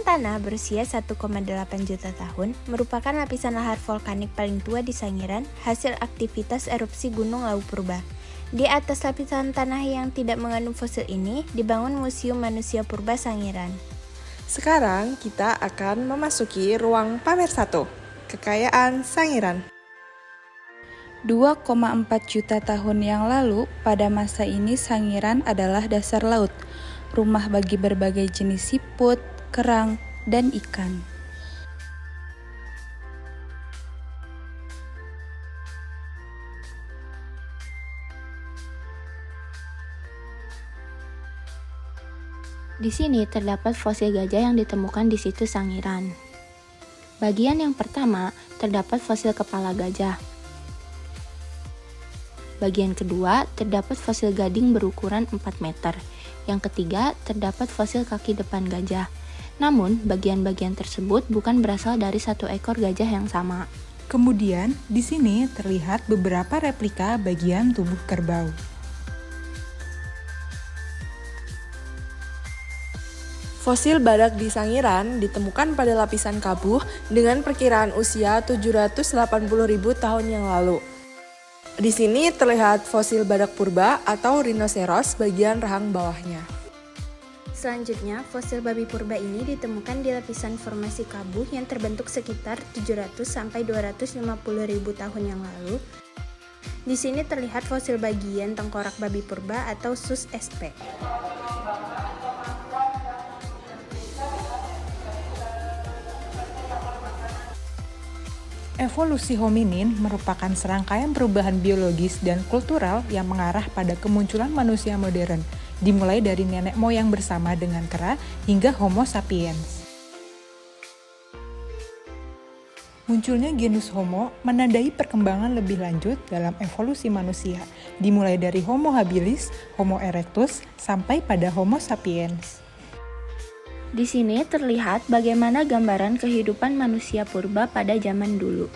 tanah berusia 1,8 juta tahun merupakan lapisan lahar volkanik paling tua di Sangiran hasil aktivitas erupsi Gunung Lawu Purba. Di atas lapisan tanah yang tidak mengandung fosil ini dibangun Museum Manusia Purba Sangiran. Sekarang kita akan memasuki ruang pamer 1, Kekayaan Sangiran. 2,4 juta tahun yang lalu, pada masa ini Sangiran adalah dasar laut, rumah bagi berbagai jenis siput, kerang, dan ikan. Di sini terdapat fosil gajah yang ditemukan di situs Sangiran. Bagian yang pertama terdapat fosil kepala gajah. Bagian kedua terdapat fosil gading berukuran 4 meter. Yang ketiga terdapat fosil kaki depan gajah. Namun, bagian-bagian tersebut bukan berasal dari satu ekor gajah yang sama. Kemudian, di sini terlihat beberapa replika bagian tubuh kerbau. Fosil badak di Sangiran ditemukan pada lapisan Kabuh dengan perkiraan usia 780.000 tahun yang lalu. Di sini terlihat fosil badak purba atau rhinoceros bagian rahang bawahnya. Selanjutnya, fosil babi purba ini ditemukan di lapisan formasi Kabuh yang terbentuk sekitar 700-250.000 tahun yang lalu. Di sini terlihat fosil bagian tengkorak babi purba atau sus sp. Evolusi hominin merupakan serangkaian perubahan biologis dan kultural yang mengarah pada kemunculan manusia modern, dimulai dari nenek moyang bersama dengan kera hingga Homo sapiens. Munculnya genus Homo menandai perkembangan lebih lanjut dalam evolusi manusia, dimulai dari Homo habilis, Homo erectus, sampai pada Homo sapiens. Di sini terlihat bagaimana gambaran kehidupan manusia purba pada zaman dulu.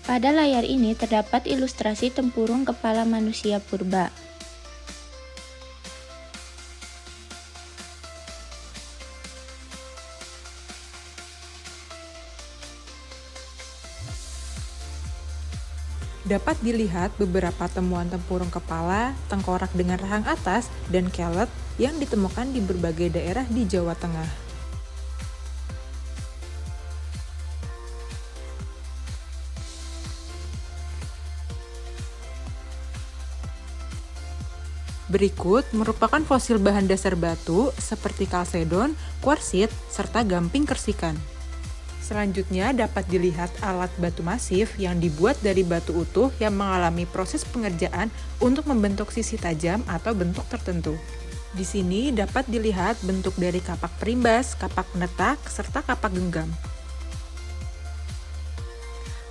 Pada layar ini terdapat ilustrasi tempurung kepala manusia purba. Dapat dilihat beberapa temuan tempurung kepala, tengkorak dengan rahang atas, dan kelet yang ditemukan di berbagai daerah di Jawa Tengah. Berikut merupakan fosil bahan dasar batu seperti kalsedon, kuarsit, serta gamping kersikan. Selanjutnya dapat dilihat alat batu masif yang dibuat dari batu utuh yang mengalami proses pengerjaan untuk membentuk sisi tajam atau bentuk tertentu. Di sini dapat dilihat bentuk dari kapak perimbas, kapak penetak, serta kapak genggam.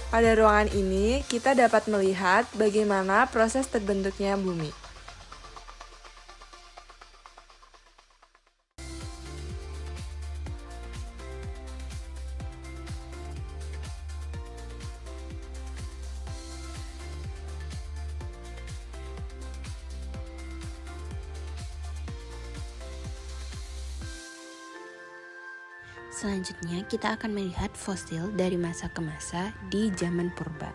Pada ruangan ini, kita dapat melihat bagaimana proses terbentuknya bumi. Selanjutnya kita akan melihat fosil dari masa ke masa di zaman purba.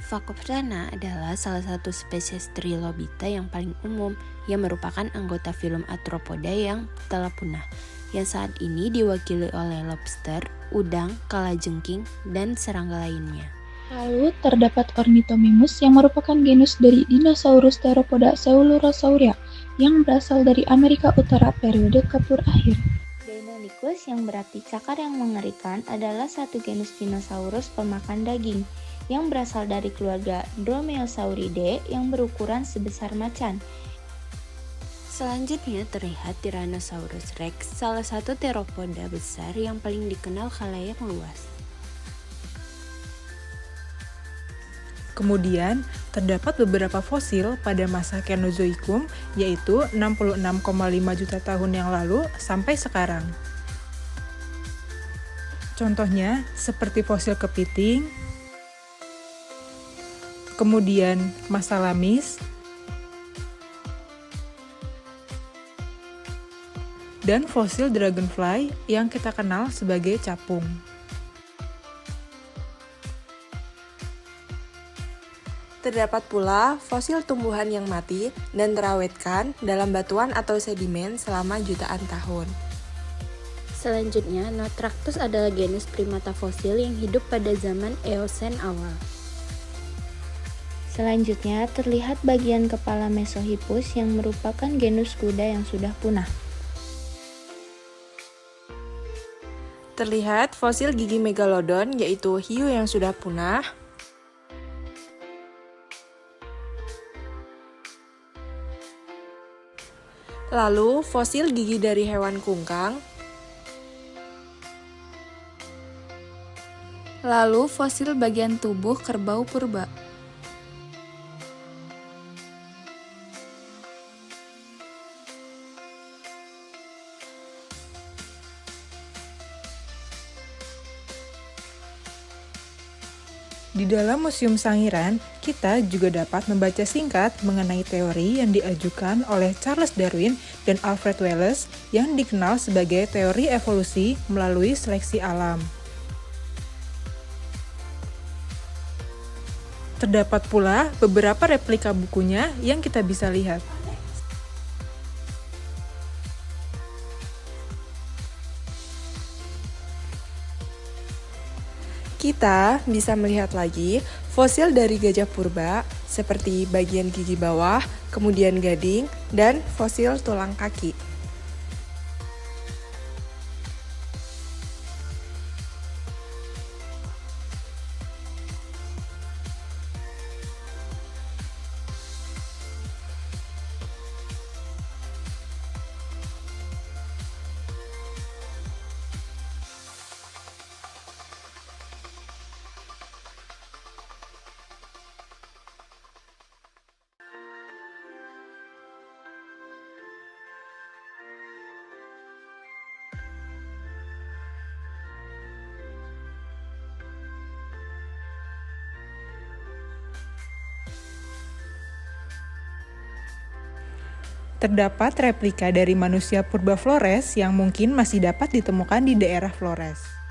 Phacoptena adalah salah satu spesies Trilobita yang paling umum yang merupakan anggota filum Arthropoda yang telah punah, yang saat ini diwakili oleh lobster, udang, kalajengking, dan serangga lainnya. Lalu terdapat Ornithomimus yang merupakan genus dari dinosaurus Theropoda Coelurosauria yang berasal dari Amerika Utara periode Kapur akhir. Deinonychus yang berarti cakar yang mengerikan adalah satu genus dinosaurus pemakan daging yang berasal dari keluarga Dromaeosauridae yang berukuran sebesar macan. Selanjutnya terlihat Tyrannosaurus Rex, salah satu teropoda besar yang paling dikenal khalayak luas. Kemudian, terdapat beberapa fosil pada masa Kenozoikum, yaitu 66,5 juta tahun yang lalu sampai sekarang. Contohnya seperti fosil kepiting, kemudian Masalamis, dan fosil dragonfly yang kita kenal sebagai capung. Terdapat pula fosil tumbuhan yang mati dan terawetkan dalam batuan atau sedimen selama jutaan tahun. Selanjutnya, Notractus adalah genus primata fosil yang hidup pada zaman Eosen awal. Selanjutnya, terlihat bagian kepala Mesohippus yang merupakan genus kuda yang sudah punah. Terlihat fosil gigi megalodon yaitu hiu yang sudah punah. Lalu fosil gigi dari hewan kungkang. Lalu fosil bagian tubuh kerbau purba. Di dalam Museum Sangiran, kita juga dapat membaca singkat mengenai teori yang diajukan oleh Charles Darwin dan Alfred Wallace yang dikenal sebagai teori evolusi melalui seleksi alam. Terdapat pula beberapa replika bukunya yang kita bisa lihat. Kita bisa melihat lagi fosil dari gajah purba seperti bagian gigi bawah, kemudian gading, dan fosil tulang kaki. Terdapat replika dari manusia purba Flores yang mungkin masih dapat ditemukan di daerah Flores.